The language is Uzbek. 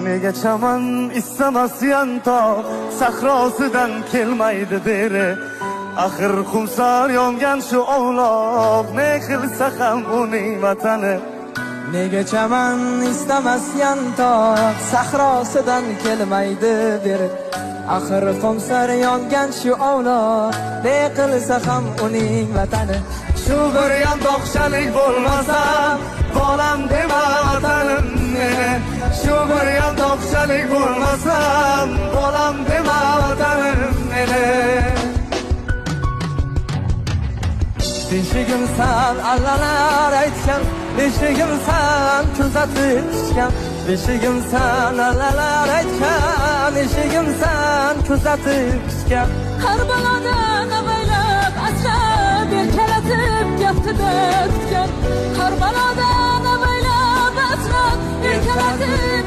Nega chaman istamas yantoq sahrosidan kelmaydi beri. Axir xumsor yongan shu ovloq, ne qilsa ham uning vatani. Nega chaman istamas yantoq sahrosidan kelmaydi beri. Axir xumsor yongan shu ovloq, ne qilsa ham uning vatani. Shu bir yantoqchalik bo'lmasam, bolam dema vatanim meni. Shu bir yantoqchalik bo'lmasam, bolam dema vatanim meni. Beshigim san allalar aytgan, beshigim san kuzatib tushgan. Beshigim san allalar aytgan, beshigim san kuzatib tushgan. Karbaladan avaylab asrab erkalatib gaftida tutgan. Karbaladan avaylab asrab erkalatib